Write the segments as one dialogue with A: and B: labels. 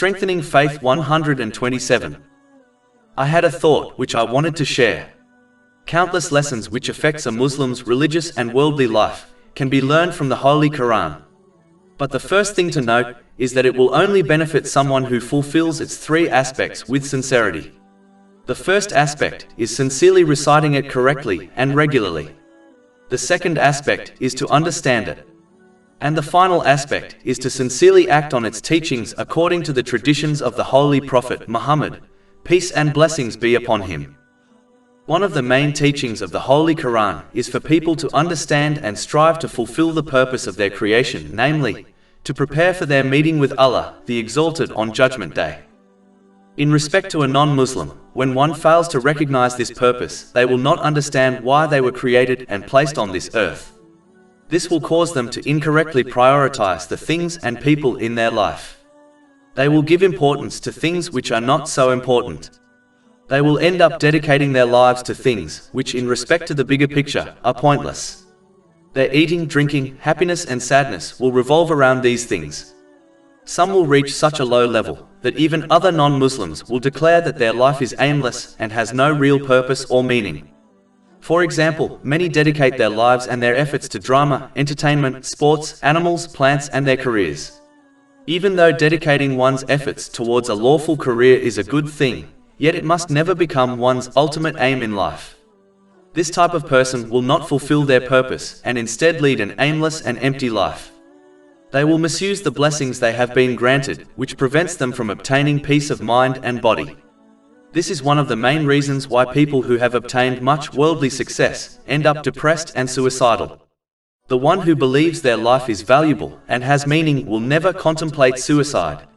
A: Strengthening Faith 127. I had a thought which I wanted to share. Countless lessons which affects a Muslim's religious and worldly life can be learned from the Holy Quran. But the first thing to note is that it will only benefit someone who fulfills its three aspects with sincerity. The first aspect is sincerely reciting it correctly and regularly. The second aspect is to understand it. And the final aspect is to sincerely act on its teachings according to the traditions of the Holy Prophet Muhammad, peace and blessings be upon him. One of the main teachings of the Holy Quran is for people to understand and strive to fulfill the purpose of their creation, namely, to prepare for their meeting with Allah, the Exalted, on Judgment Day. In respect to a non-Muslim, when one fails to recognize this purpose, they will not understand why they were created and placed on this earth. This will cause them to incorrectly prioritize the things and people in their life. They will give importance to things which are not so important. They will end up dedicating their lives to things which, in respect to the bigger picture, are pointless. Their eating, drinking, happiness and sadness will revolve around these things. Some will reach such a low level that even other non-Muslims will declare that their life is aimless and has no real purpose or meaning. For example, many dedicate their lives and their efforts to drama, entertainment, sports, animals, plants and their careers. Even though dedicating one's efforts towards a lawful career is a good thing, yet it must never become one's ultimate aim in life. This type of person will not fulfill their purpose and instead lead an aimless and empty life. They will misuse the blessings they have been granted, which prevents them from obtaining peace of mind and body. This is one of the main reasons why people who have obtained much worldly success end up depressed and suicidal. The one who believes their life is valuable and has meaning will never contemplate suicide.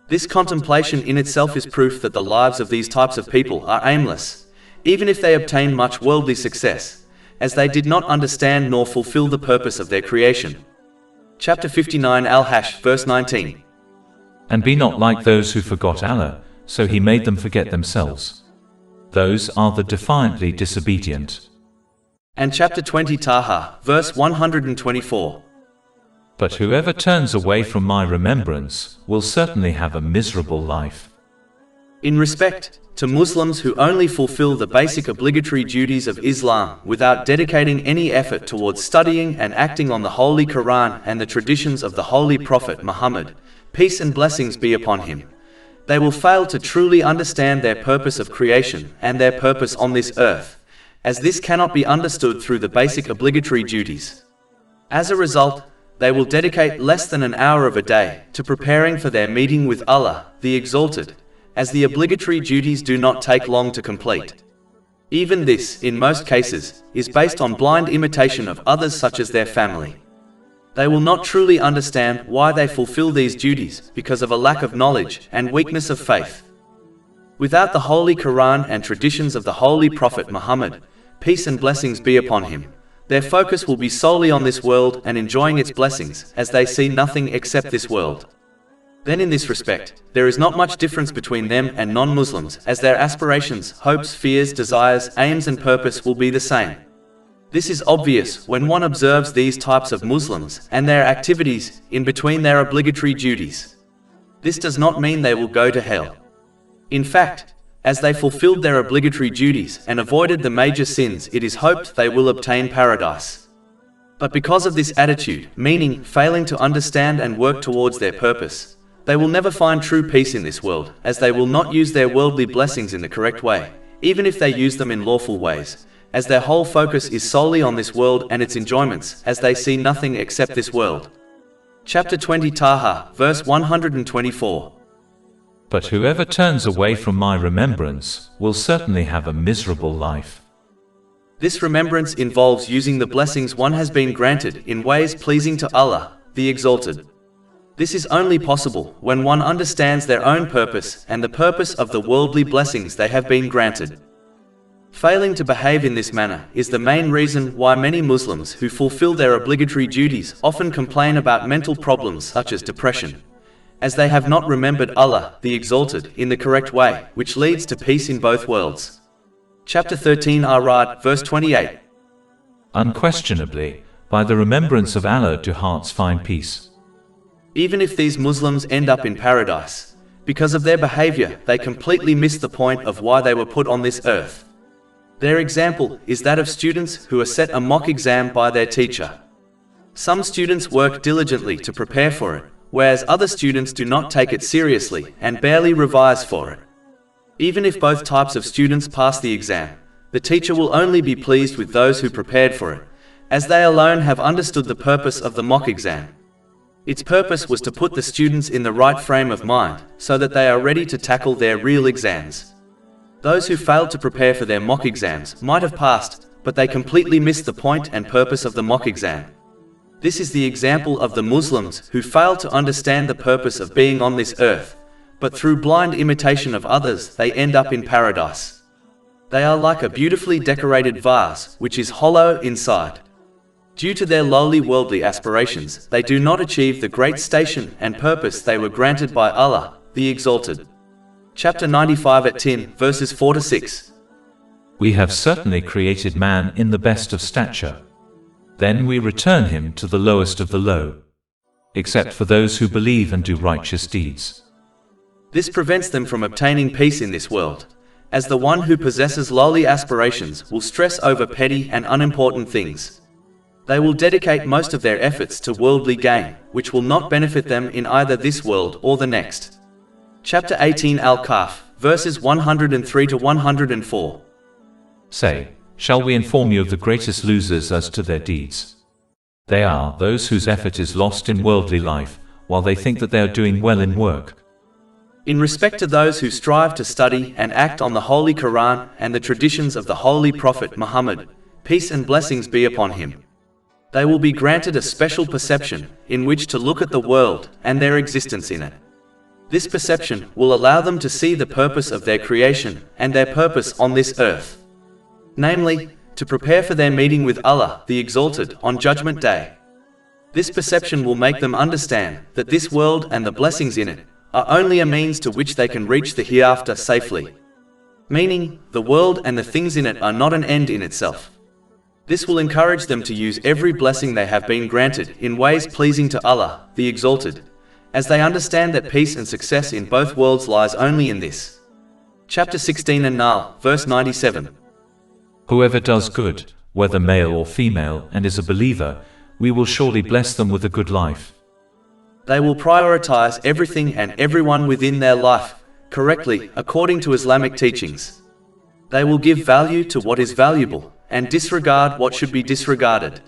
A: This contemplation in itself is proof that the lives of these types of people are aimless, even if they obtain much worldly success, as they did not understand nor fulfill the purpose of their creation. Chapter 59 Al-Hash, verse 19.
B: And be not like those who forgot Allah, so he made them forget themselves. Those are the defiantly disobedient.
A: And chapter 20 Taha, verse 124.
B: But whoever turns away from my remembrance will certainly have a miserable life.
A: In respect to Muslims who only fulfill the basic obligatory duties of Islam without dedicating any effort towards studying and acting on the Holy Quran and the traditions of the Holy Prophet Muhammad, peace and blessings be upon him, they will fail to truly understand their purpose of creation and their purpose on this earth, as this cannot be understood through the basic obligatory duties. As a result, they will dedicate less than an hour of a day to preparing for their meeting with Allah, the Exalted, as the obligatory duties do not take long to complete. Even this, in most cases, is based on blind imitation of others such as their family. They will not truly understand why they fulfill these duties because of a lack of knowledge and weakness of faith. Without the Holy Quran and traditions of the Holy Prophet Muhammad, peace and blessings be upon him, their focus will be solely on this world and enjoying its blessings, as they see nothing except this world. Then in this respect, there is not much difference between them and non-Muslims, as their aspirations, hopes, fears, desires, aims and purpose will be the same. This is obvious when one observes these types of Muslims and their activities in between their obligatory duties. This does not mean they will go to hell. In fact, as they fulfilled their obligatory duties and avoided the major sins, it is hoped they will obtain paradise. But because of this attitude, meaning failing to understand and work towards their purpose, they will never find true peace in this world, as they will not use their worldly blessings in the correct way, even if they use them in lawful ways, as their whole focus is solely on this world and its enjoyments, as they see nothing except this world. Chapter 20 Taha, verse 124.
B: But whoever turns away from my remembrance will certainly have a miserable life.
A: This remembrance involves using the blessings one has been granted in ways pleasing to Allah, the Exalted. This is only possible when one understands their own purpose and the purpose of the worldly blessings they have been granted. Failing to behave in this manner is the main reason why many Muslims who fulfill their obligatory duties often complain about mental problems such as depression, as they have not remembered Allah, the Exalted, in the correct way, which leads to peace in both worlds. Chapter 13 Ar-Ra'd, verse 28.
B: Unquestionably, by the remembrance of Allah do hearts find peace.
A: Even if these Muslims end up in paradise, Because of their behavior, they completely miss the point of why they were put on this earth. Their example is that of students who are set a mock exam by their teacher. Some students work diligently to prepare for it, whereas other students do not take it seriously and barely revise for it. Even if both types of students pass the exam, the teacher will only be pleased with those who prepared for it, as they alone have understood the purpose of the mock exam. Its purpose was to put the students in the right frame of mind, so that they are ready to tackle their real exams. Those who failed to prepare for their mock exams might have passed, but they completely missed the point and purpose of the mock exam. This is the example of the Muslims who fail to understand the purpose of being on this earth, but through blind imitation of others they end up in paradise. They are like a beautifully decorated vase which is hollow inside. Due to their lowly worldly aspirations, they do not achieve the great station and purpose they were granted by Allah, the Exalted. Chapter 95 at 10, verses 4-6.
B: We have certainly created man in the best of stature. Then we return him to the lowest of the low, except for those who believe and do righteous deeds.
A: This prevents them from obtaining peace in this world, as the one who possesses lowly aspirations will stress over petty and unimportant things. They will dedicate most of their efforts to worldly gain, which will not benefit them in either this world or the next. Chapter 18 Al-Kahf, verses 103-104.
B: Say, shall we inform you of the greatest losers as to their deeds? They are those whose effort is lost in worldly life, while they think that they are doing well in work.
A: In respect to those who strive to study and act on the Holy Quran and the traditions of the Holy Prophet Muhammad, peace and blessings be upon him, they will be granted a special perception in which to look at the world and their existence in it. This perception will allow them to see the purpose of their creation and their purpose on this earth, namely, to prepare for their meeting with Allah, the Exalted, on Judgment Day. This perception will make them understand that this world and the blessings in it are only a means to which they can reach the hereafter safely. Meaning, the world and the things in it are not an end in itself. This will encourage them to use every blessing they have been granted in ways pleasing to Allah, the Exalted, as they understand that peace and success in both worlds lies only in this. Chapter 16 An-Nahl, verse 97.
B: Whoever does good, whether male or female, and is a believer, we will surely bless them with a good life.
A: They will prioritize everything and everyone within their life correctly according to Islamic teachings. They will give value to what is valuable and disregard what should be disregarded.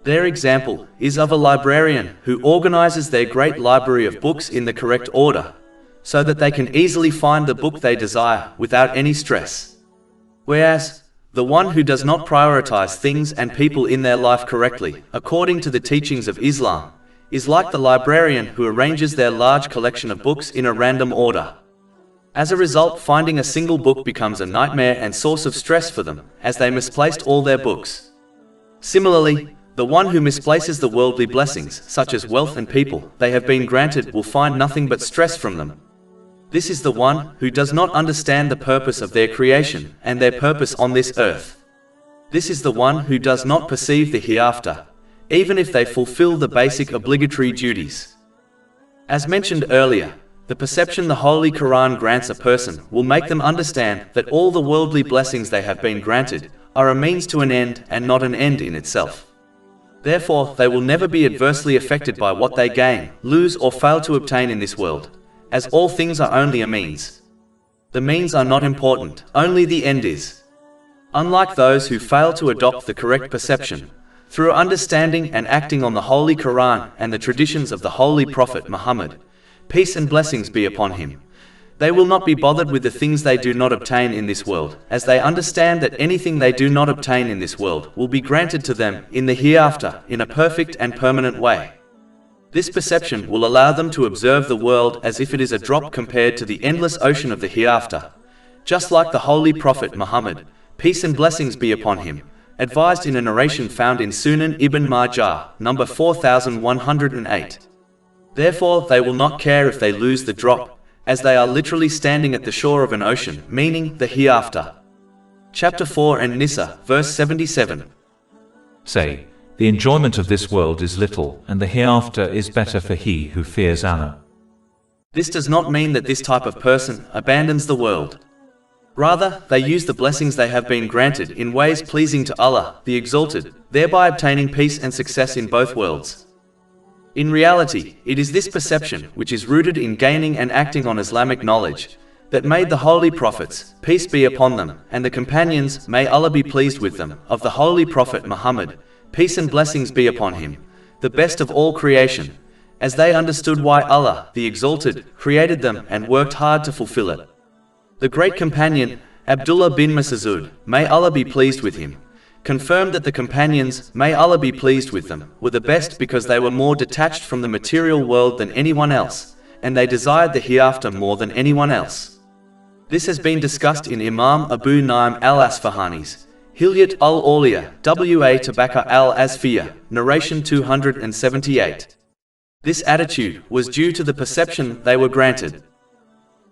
A: Their example is of a librarian who organizes their great library of books in the correct order, so that they can easily find the book they desire without any stress. Whereas, the one who does not prioritize things and people in their life correctly, according to the teachings of Islam, is like the librarian who arranges their large collection of books in a random order. As a result, finding a single book becomes a nightmare and source of stress for them, as they misplaced all their books. Similarly, the one who misplaces the worldly blessings, such as wealth and people, they have been granted will find nothing but stress from them. This is the one who does not understand the purpose of their creation and their purpose on this earth. This is the one who does not perceive the hereafter, even if they fulfill the basic obligatory duties. As mentioned earlier, the perception the Holy Quran grants a person will make them understand that all the worldly blessings they have been granted are a means to an end and not an end in itself. Therefore, they will never be adversely affected by what they gain, lose or fail to obtain in this world, as all things are only a means. The means are not important, only the end is. Unlike those who fail to adopt the correct perception, through understanding and acting on the Holy Quran and the traditions of the Holy Prophet Muhammad, peace and blessings be upon him, they will not be bothered with the things they do not obtain in this world, as they understand that anything they do not obtain in this world will be granted to them in the hereafter in a perfect and permanent way. This perception will allow them to observe the world as if it is a drop compared to the endless ocean of the hereafter, just like the Holy Prophet Muhammad, peace and blessings be upon him, advised in a narration found in Sunan Ibn Majah, number 4108. Therefore, they will not care if they lose the drop, as they are literally standing at the shore of an ocean, meaning the hereafter. Chapter 4 An-Nisa, verse 77.
B: Say, the enjoyment of this world is little, and the hereafter is better for he who fears Allah.
A: This does not mean that this type of person abandons the world. Rather, they use the blessings they have been granted in ways pleasing to Allah, the Exalted, thereby obtaining peace and success in both worlds. In reality, it is this perception, which is rooted in gaining and acting on Islamic knowledge, that made the holy prophets, peace be upon them, and the companions, may Allah be pleased with them, of the holy prophet Muhammad, peace and blessings be upon him, the best of all creation, as they understood why Allah, the Exalted, created them and worked hard to fulfill it. The great companion, Abdullah bin Mas'ud, may Allah be pleased with him, confirmed that the companions, may Allah be pleased with them, were the best because they were more detached from the material world than anyone else, and they desired the hereafter more than anyone else. This has been discussed in Imam Abu Naim al-Asfahani's Hilyat al-Awliya, wa Tabaka al-Asfiya, narration 278. This attitude was due to the perception they were granted.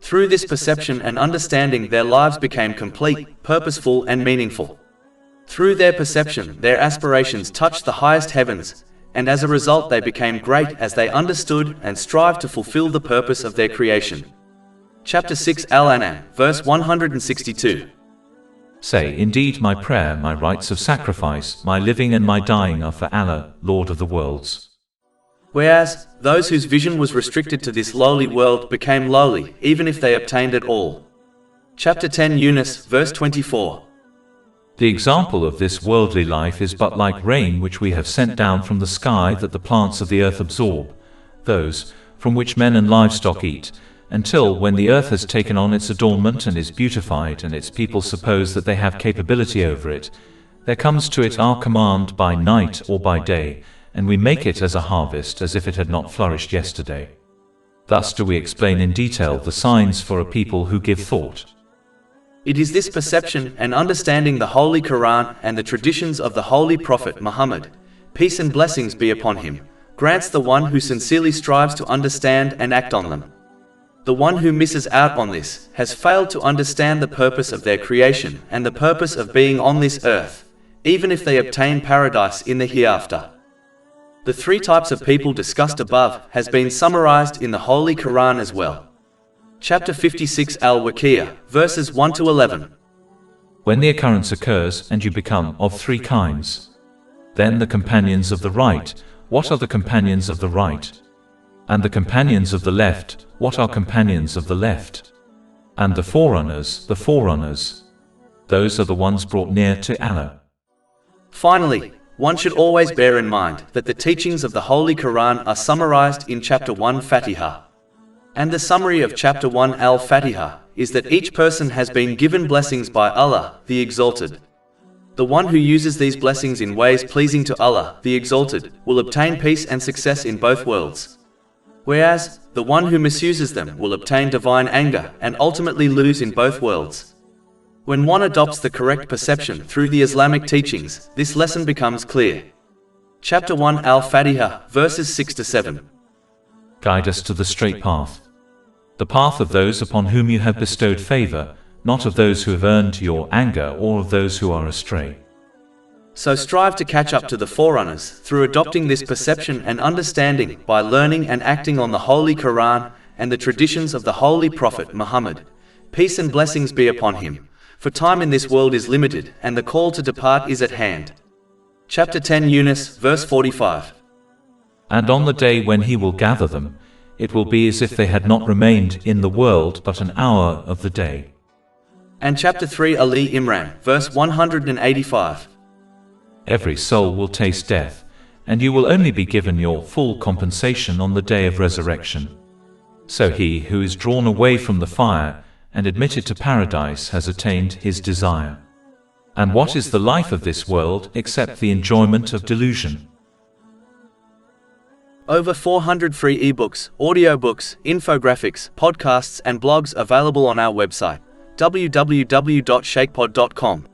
A: Through this perception and understanding, their lives became complete, purposeful, and meaningful. Through their perception, their aspirations touched the highest heavens, and as a result they became great as they understood and strived to fulfill the purpose of their creation. Chapter 6 Al-An'am, verse 162.
B: Say, indeed my prayer, my rites of sacrifice, my living and my dying are for Allah, Lord of the worlds.
A: Whereas, those whose vision was restricted to this lowly world became lowly, even if they obtained it all. Chapter 10 Yunus, verse 24.
B: The example of this worldly life is but like rain which we have sent down from the sky that the plants of the earth absorb, those from which men and livestock eat, until when the earth has taken on its adornment and is beautified and its people suppose that they have capability over it, there comes to it our command by night or by day, and we make it as a harvest as if it had not flourished yesterday. Thus do we explain in detail the signs for a people who give thought.
A: It is this perception and understanding the Holy Quran and the traditions of the Holy Prophet Muhammad, peace and blessings be upon him, grants the one who sincerely strives to understand and act on them. The one who misses out on this has failed to understand the purpose of their creation and the purpose of being on this earth, even if they obtain paradise in the hereafter. The three types of people discussed above has been summarized in the Holy Quran as well. Chapter 56 Al-Waqi'ah, verses 1 to 11.
B: When the occurrence occurs and you become of three kinds, then the companions of the right, what are the companions of the right? And the companions of the left, what are companions of the left? And the forerunners, those are the ones brought near to Allah.
A: Finally, one should always bear in mind that the teachings of the Holy Quran are summarized in Chapter 1 Fatiha. And the summary of Chapter 1 Al-Fatiha is that each person has been given blessings by Allah, the Exalted. The one who uses these blessings in ways pleasing to Allah, the Exalted, will obtain peace and success in both worlds. Whereas, the one who misuses them will obtain divine anger and ultimately lose in both worlds. When one adopts the correct perception through the Islamic teachings, this lesson becomes clear. Chapter 1 Al-Fatiha, verses 6 to 7.
B: Guide us to the straight path. The path of those upon whom you have bestowed favor, not of those who have earned your anger or of those who are astray.
A: So strive to catch up to the forerunners through adopting this perception and understanding by learning and acting on the Holy Quran and the traditions of the Holy Prophet Muhammad. Peace and blessings be upon him, for time in this world is limited and the call to depart is at hand. Chapter 10 Yunus, verse 45.
B: And on the day when he will gather them, it will be as if they had not remained in the world but an hour of the day.
A: And Chapter 3 Ali Imran, verse 185.
B: Every soul will taste death, and you will only be given your full compensation on the day of resurrection. So he who is drawn away from the fire and admitted to paradise has attained his desire. And what is the life of this world except the enjoyment of delusion?
A: Over 400 free ebooks, audiobooks, infographics, podcasts and blogs available on our website, www.shakepod.com.